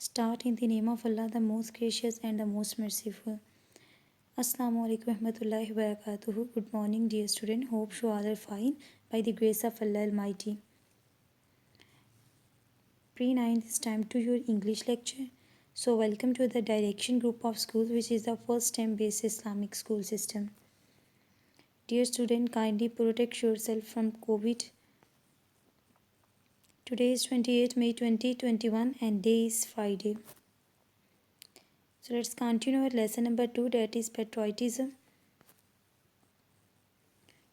Start in the name of Allah, the most gracious and the most merciful. Assalamu alaikum warahmatullahi wabarakatuh. Good morning, dear student. Hope you all are fine by the grace of Allah Almighty. Pre-9 this time to your English lecture. So welcome to the Direction Group of Schools, which is the first STEM-based Islamic school system. Dear student, kindly protect yourself from COVID. Today is 28 May 2021 and day is Friday. So let's continue our lesson number 2, that is patriotism.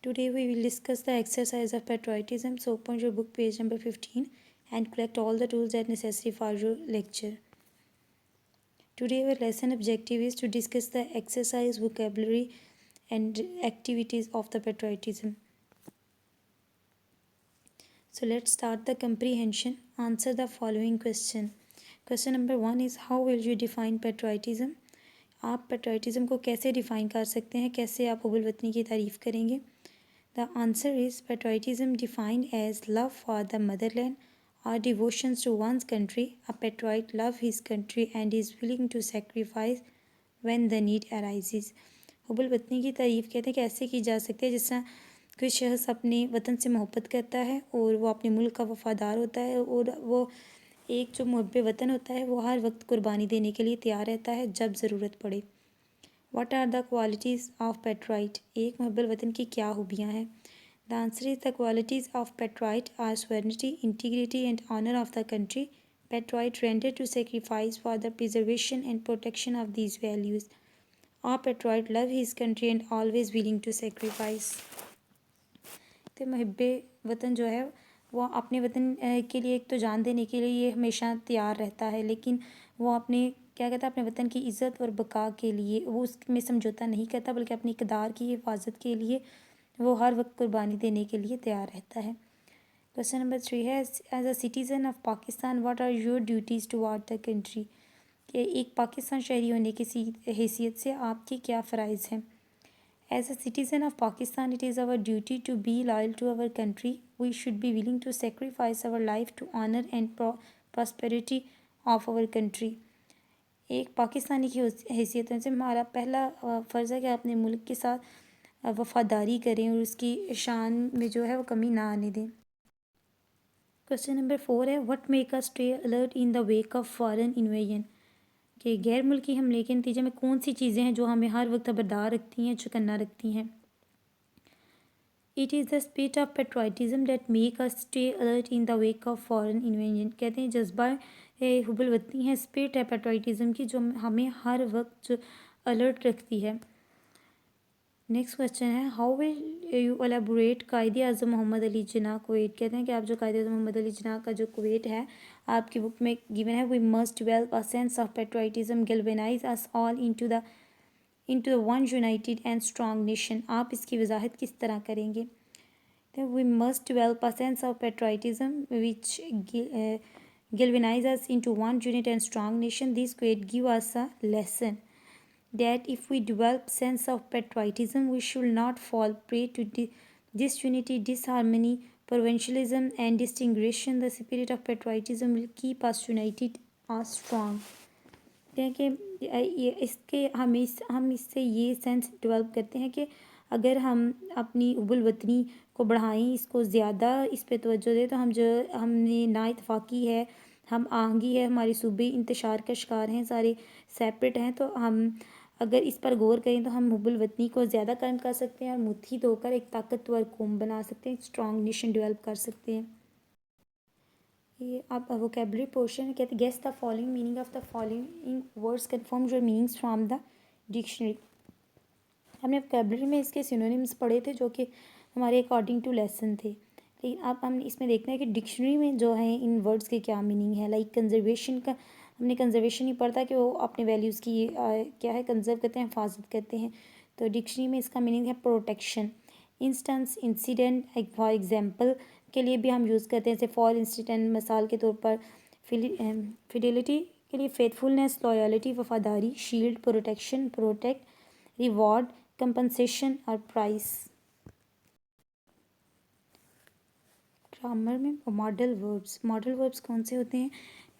Today we will discuss the exercise of patriotism. So open your book page number 15 and collect all the tools that are necessary for your lecture. Today our lesson objective is to discuss the exercise, vocabulary and activities of the patriotism. So let's start the comprehension. Answer the following question. Question number 1 is how will you define patriotism? आप patriotism को कैसे define कर सकते हैं, कैसे आप हुब्बुल वतनी की तारीफ़ करेंगे? The answer is patriotism defined as love for the motherland or devotions to one's country. A patriot loves his country and is willing to sacrifice when the need arises. हुब्बुल वतनी की तारीफ़ कहते हैं कि ऐसे की जा सकती है जिस तरह कोई शख्स अपने वतन से मोहब्बत करता है और वो अपने मुल्क का वफ़ादार होता है और वो एक जो मुहब्बे वतन होता है वो हर वक्त कुर्बानी देने के लिए तैयार रहता है जब ज़रूरत पड़े. What are the qualities of patriot? एक मुहब्बल वतन की क्या खूबियाँ हैं? The answer is the qualities of patriot are sovereignty, integrity and honor of the country. Patriot ready to sacrifice for the preservation and protection of these values. A patriot love his country and always willing to sacrifice. तो मुहब्बे वतन जो है वो अपने वतन के लिए एक तो जान देने के लिए ये हमेशा तैयार रहता है, लेकिन वो अपने क्या कहता है अपने वतन की इज़्ज़त और बका के लिए वो उसमें समझौता नहीं करता, बल्कि अपनी इक़दार की हिफाजत के लिए वो हर वक्त कुर्बानी देने के लिए तैयार रहता है. क्वेश्चन नंबर 3 है as a citizen of Pakistan what are your duties toward the country? कि एक पाकिस्तान शहरी होने की हैसियत से आपके क्या फ़राइज़ हैं? As a citizen of Pakistan, it is our duty to be loyal to our country. We should be willing to sacrifice our life to honor and prosperity of our country. एक पाकिस्तानी की हैसियत से हमारा पहला फ़र्ज़ है कि अपने मुल्क के साथ वफ़ादारी करें और उसकी शान में जो है वो कमी ना आने दें. क्वेश्चन नंबर 4 है what make us stay alert in the wake of foreign invasion? कि गैर मुल्की हमले के नतीजे में कौन सी चीज़ें हैं जो हमें हर वक्त खबरदार रखती हैं, चौकन्ना रखती हैं? It is the spirit of patriotism that make us stay alert in the wake of foreign invasion. कहते हैं जज्बा हुब्बुल वतनी है, स्पिरिट है पेट्रोटिज़म की जो हमें हर वक्त जो अलर्ट रखती है. नेक्स्ट क्वेश्चन है हाउ विल यू एलेबोरेट कायदे आज़म मोहम्मद अली जिन्ना कुवैत? कहते हैं कि आप जो कायदे आज़म मोहम्मद अली जिन्ना का जो कुवैत है आपकी बुक में गिवन है we must develop a sense of patriotism galvanize us all into the one united and strong nation. आप इसकी वजाहत किस तरह करेंगे? तो we must develop a sense of patriotism which galvanize us into one unit and strong nation. This quote give us a lesson that if we develop sense of patriotism, we should not fall prey to disunity, disharmony, provincialism, and distinction. The spirit of patriotism will keep us united or strong. कि ये इसके हम इससे ये sense develop करते हैं कि अगर हम अपनी हुब्बुल वतनी को बढ़ाएं, इसको ज़्यादा इस पे तवज्जो दें, तो हम जो हमने ना इत्तफाक़ी है, हम आहंगी है, हमारे सूबे इंतशार का शिकार हैं, सारे सेपरेट हैं, तो हम अगर इस पर गौर करें तो हम हुब्बुल वतनी को ज़्यादा कायम कर सकते हैं और मुत्हिद होकर एक ताकतवर कौम बना सकते हैं, एक स्ट्रॉन्ग नेशन डेवलप कर सकते हैं. ये आप वोकेबलरी पोर्शन कहते हैं guess the following meaning of the following words confirm your meanings from the dictionary. हमने वोकेबलरी में इसके सिनोनिम्स पढ़े थे जो कि हमारे अकॉर्डिंग टू लेसन थे, लेकिन अब हम इसमें देखते हैं कि डिक्शनरी में जो है इन वर्ड्स के क्या मीनिंग है. लाइक कंजर्वेशन का हमने कंजर्वेशन ही पढ़ता कि वो अपने वैल्यूज़ की क्या है कंजर्व करते हैं, हिफाजत करते हैं. तो डिक्शनरी में इसका मीनिंग है protection. Instance, incident, for example के लिए भी हम यूज़ करते हैं, जैसे फॉर इंस्टेंट मिसाल के तौर पर फिडेलिटी के लिए फेथफुलनेस, लॉयलिटी, वफादारी, shield, protection, protect, reward, compensation और प्राइस. ग्रामर में मॉडल वर्ब्स कौन से होते हैं?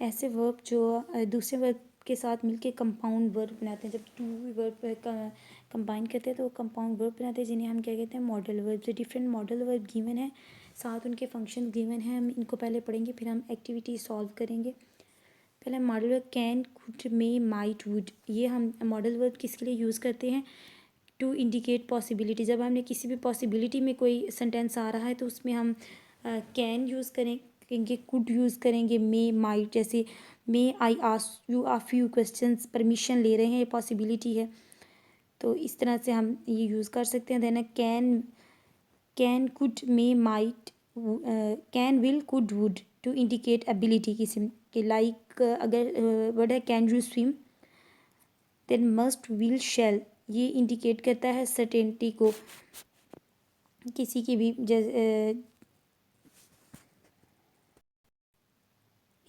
ऐसे वर्ब जो दूसरे वर्ब के साथ मिलके कंपाउंड वर्ब बनाते हैं। जब टू वर्ब कंबाइन करते हैं तो कंपाउंड वर्ब बनाते हैं, जिन्हें हम क्या कहते हैं? Modal verb. जो डिफरेंट मॉडल वर्ब गिवन है, साथ उनके फंक्शन गिवन है, हम इनको पहले पढ़ेंगे, फिर हम एक्टिविटी सॉल्व करेंगे। पहले model verb can, could, may, might, would. ये हम मॉडल वर्ब किसके लिए यूज़ करते हैं? To indicate possibility. जब हमने किसी भी पॉसिबिलिटी में कोई सेंटेंस आ रहा है तो उसमें हम कैन यूज़ करेंगे, कुड यूज़ करेंगे, मे, माइट। जैसे may I ask you a few questions, permission ले रहे हैं, ये पॉसिबिलिटी है, तो इस तरह से हम ये यूज़ कर सकते हैं। Then can, could, may, might, can, will, could, would to indicate ability किसी के। लाइक अगर वर्ड है can you swim, then must, will, shall, ये इंडिकेट करता है सर्टेनिटी को किसी की भी। जैसे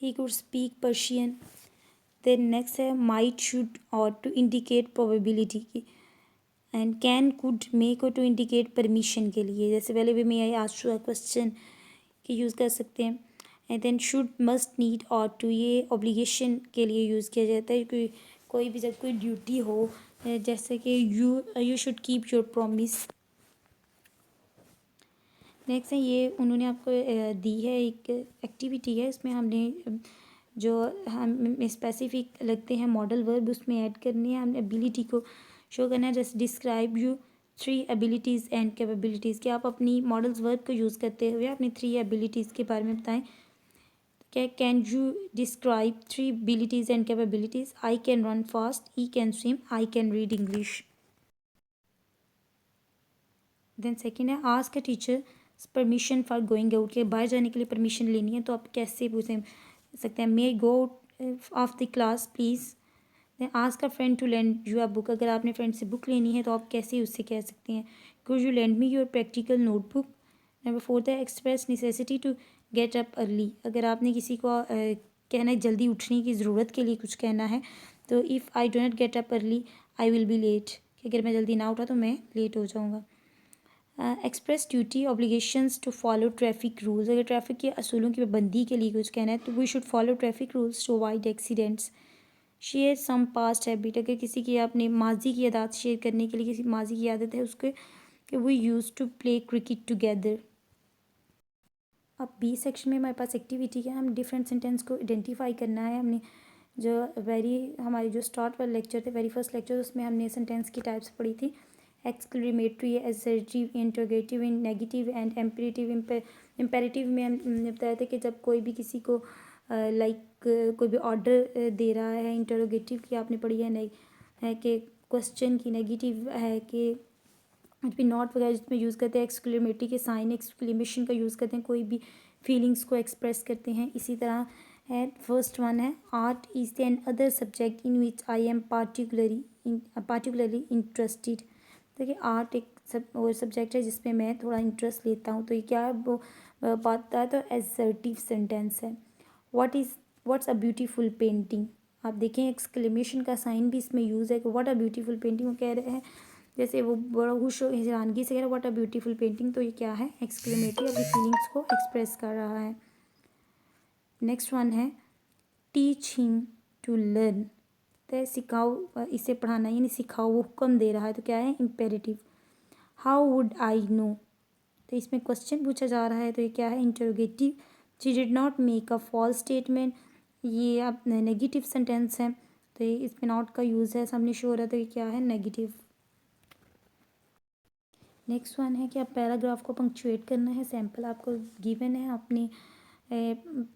ही could speak Persian. Then next है माइट, शुड, और टू इंडिकेट प्रोबेबिलिटी की। एंड कैन, कुड, मे को टू इंडिकेट परमिशन के लिए। जैसे पहले भी may I ask you a question के यूज़ कर सकते हैं। And then should, must, need, और टू, ये ऑब्लिगेशन के लिए यूज़ किया जाता है। क्योंकि कोई भी जब कोई ड्यूटी हो, जैसे कि you should keep your promise. Next है, ये उन्होंने आपको दी है, एक एक्टिविटी है, इसमें हमने जो हम स्पेसिफिक लगते हैं मॉडल वर्ब उसमें ऐड करनी है, हमने एबिलिटी को शो करना है। Just describe you 3 abilities and capabilities. कि आप अपनी मॉडल्स वर्ब को यूज़ करते हुए अपनी 3 एबिलिटीज़ के बारे में बताएं। क्या can you describe 3 abilities and capabilities? I can run fast, he can swim, I can read English. Then second है ask a teacher permission for going out. के बाहर जाने के लिए परमिशन लेनी है तो आप कैसे पूछ सकते हैं? May go off the class please. Then ask a friend to lend you a book. अगर आपने फ्रेंड से बुक लेनी है तो आप कैसे उससे कह सकते हैं? Could you lend me your practical notebook. Number 4 है express necessity to get up early. अगर आपने किसी को कहना है जल्दी उठने की ज़रूरत के लिए कुछ कहना है तो if I do not get up early I will be late. कि अगर मैं जल्दी ना उठा तो मैं लेट हो जाऊँगा। Express duty obligations to follow traffic rules. अगर ट्रैफिक के असूलों की पाबंदी के लिए कुछ कहना है तो we should follow traffic rules to avoid accidents. Share some past habit. अगर किसी की आपने माजी की आदत शेयर करने के लिए, किसी माजी की आदत है उसके कि we use to play cricket together. अब बी सेक्शन में हमारे पास एक्टिविटी है, हम डिफरेंट सेंटेंस को आइडेंटिफाई करना है। हमने जो हमारी जो स्टार्ट वाला लेक्चर थे, वेरी फर्स्ट लेक्चर, उसमें हमने सेंटेंस की टाइप्स पढ़ी थी। Exclamatory, assertive, interrogative, negative and imperative. Imperative में हमने बताया था कि जब कोई भी किसी को कोई भी ऑर्डर दे रहा है। इंटरोगेटिव की आपने पढ़ी है, नहीं है कि क्वेश्चन की। नेगेटिव है कि भी नॉट वगैरह जिसमें यूज़ करते हैं। एक्सक्लेमेटरी के साइन एक्सक्लेमेशन का यूज़ करते हैं, कोई भी फीलिंग्स को एक्सप्रेस करते हैं। इसी तरह है फर्स्ट वन है art is an other subject in which I am particularly interested. देखिए आर्ट एक और सब्जेक्ट है जिसमें मैं थोड़ा इंटरेस्ट लेता हूँ। तो ये क्या है, वो बात है तो एसर्टिव सेंटेंस है। What's a beautiful painting. आप देखें एक्सक्लेमेशन का साइन भी इसमें यूज़ है कि व्हाट अ ब्यूटीफुल पेंटिंग। वो कह रहे हैं, जैसे वो बड़ा खुश हो हैरानगी से कह रहा है व्हाट अ ब्यूटीफुल पेंटिंग। तो ये क्या है, एक्सक्लेमेटरी, अपनी फीलिंग्स को एक्सप्रेस कर रहा है। नेक्स्ट वन है टीच हिम टू लर्न। तो सिखाओ, इसे पढ़ाना यानी सिखाओ, वो हुक्म दे रहा है तो क्या है, imperative. How would I know. तो इसमें क्वेश्चन पूछा जा रहा है तो ये क्या है, interrogative. She did not make a false statement, ये अब नेगेटिव सेंटेंस है तो ये इसमें नॉट का यूज़ है, सामने शो हो रहा है तो ये क्या है, नेगेटिव। नेक्स्ट वन है कि आप पैराग्राफ को पंक्चुएट करना है। सैम्पल आपको गिवन है, अपनी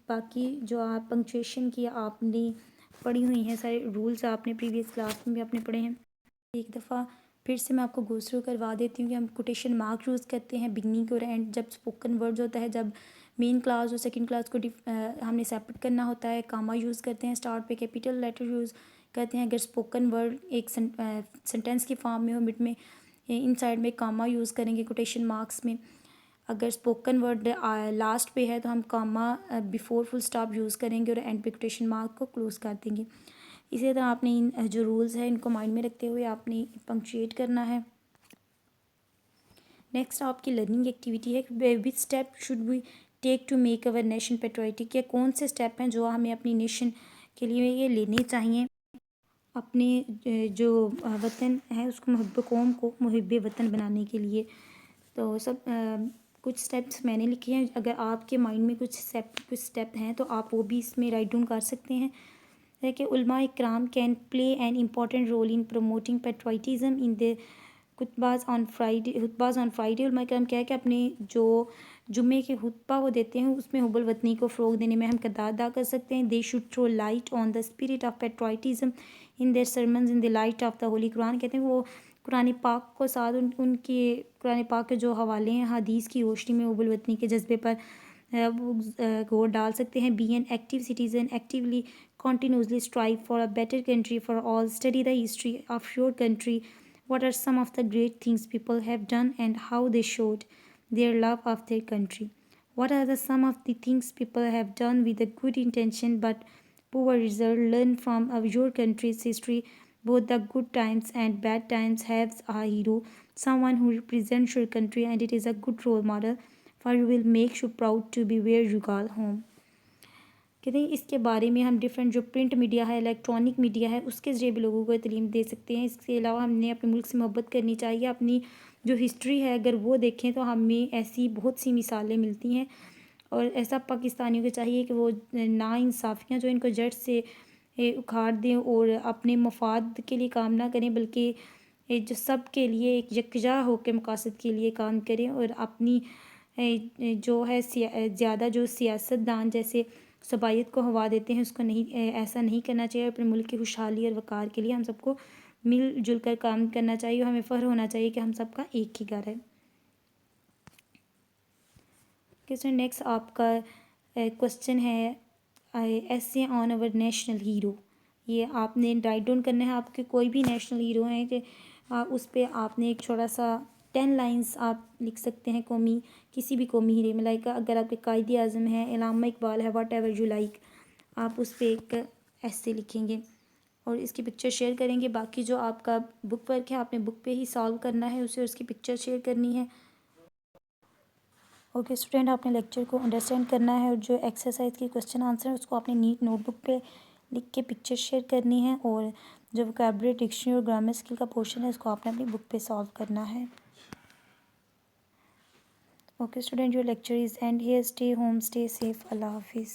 बाकी जो आप पंक्चुएशन की आपने पढ़ी हुई हैं, सारे रूल्स आपने प्रीवियस क्लास में भी आपने पढ़े हैं। एक दफ़ा फिर से मैं आपको गो थ्रू करवा देती हूँ कि हम कोटेशन मार्क यूज़ करते हैं बिगनिंग और एंड। जब स्पोकन वर्ड्स होता है, जब मेन क्लास और सेकंड क्लास को हमने सेपरेट करना होता है, कामा यूज़ करते हैं, स्टार्ट पे कैपिटल लेटर यूज़ करते हैं। अगर स्पोकन वर्ड एक सेंटेंस की फॉर्म में हो, मिड में इन साइड में कामा यूज़ करेंगे कोटेशन मार्क्स में। अगर स्पोकन वर्ड लास्ट पे है तो हम कामा बिफोर फुल स्टॉप यूज़ करेंगे और एंड पे कोटेशन मार्क को क्लोज कर देंगे। इसी तरह आपने इन जो रूल्स हैं इनको माइंड में रखते हुए आपने पंक्चुएट करना है। नेक्स्ट आपकी लर्निंग एक्टिविटी है, which step should we take to make our nation patriotic, या कौन से स्टेप हैं जो हमें अपनी नेशन के लिए ये लेने चाहिए, अपने जो वतन है उसको मुहब्ब कौम को मुहब्ब वतन बनाने के लिए। तो सब कुछ स्टेप्स मैंने लिखे हैं, अगर आपके माइंड में कुछ स्टेप हैं तो आप वो भी इसमें राइट डाउन कर सकते हैं। है कि उलमा इकराम can play an important role in promoting patriotism in the खुतबाज ऑन फ्राइडे। उलमा इकराम क्या है कि अपने जो जुम्मे के खुतबा वो देते हैं उसमें हुब्बुल वतनी को फ़रोग देने में हम किरदार अदा कर सकते हैं। They should throw light on the spirit of patriotism in their sermons in the light of the holy Quran. कहते हैं वो कुरान पाक को साथ उनके कुरान पाक के जो हवाले हैं हदीस की रोशनी में हुब्बुल वतनी के जज्बे पर गौर डाल सकते हैं। Be an active citizen, actively continuously strive for a better country for all, study the history of your country, what are some of the great things people have done and how they showed their love of their country, what are the some of the things people have done with a good intention but poor result, learn from your country's history, both the good times and bad times, have a hero, someone who represents your country and it is a good role model for you, will make you proud to be where you call home। कहते हैं इसके बारे में हम different जो print media है, electronic media है, उसके ज़रिए भी लोगों को तालीम दे सकते हैं। इसके अलावा हमने अपने मुल्क से मोहब्बत करनी चाहिए। अपनी जो हिस्ट्री है अगर वो देखें तो हमें ऐसी बहुत सी मिसालें मिलती हैं, और ऐसा पाकिस्तानियों को चाहिए कि वो नाइंसाफ़ियाँ जो इनको जड़ से उखाड़ दें और अपने मफाद के लिए काम ना करें, बल्कि जो सब के लिए एक यकजा होकर मकासद के लिए काम करें, और अपनी जो है ज़्यादा जो सियासतदान जैसे सबायत को हवा देते हैं उसको नहीं, ऐसा नहीं करना चाहिए। अपने मुल्क की खुशहाली और वक़ार के लिए हम सबको मिलजुल कर काम करना चाहिए और हमें फ़ख्र होना चाहिए कि हम सबका एक ही घर है। क्वेश्चन नेक्स्ट आपका क्वेश्चन है ऐसे ऑन अवर नेशनल हीरो। ये आपने राइट डाउन करना है, आपके कोई भी नेशनल हीरो हैं कि उस पर आपने एक छोटा सा 10 लाइंस आप लिख सकते हैं कौमी, किसी भी कौमी हीरे में। लाइक अगर आपके कायद आज़म है, इलामा इकबाल है, वट एवर यू लाइक, आप उस पर एक ऐसे लिखेंगे और इसकी पिक्चर शेयर करेंगे। बाकी जो आपका बुक वर्क है आपने बुक पे ही सॉल्व करना है उसे, उसकी पिक्चर शेयर करनी है। ओके स्टूडेंट, आपने लेक्चर को अंडरस्टैंड करना है और जो एक्सरसाइज की क्वेश्चन आंसर है उसको आपने नीट नोटबुक पे लिख के पिक्चर शेयर करनी है, और जो वोकैबुलरी डिक्शनरी और ग्रामर स्किल का पोर्शन है उसको आपने अपनी बुक पे सॉल्व करना है। Okay student, your lecture is end here, stay home, stay safe, अल्लाह हाफिज़।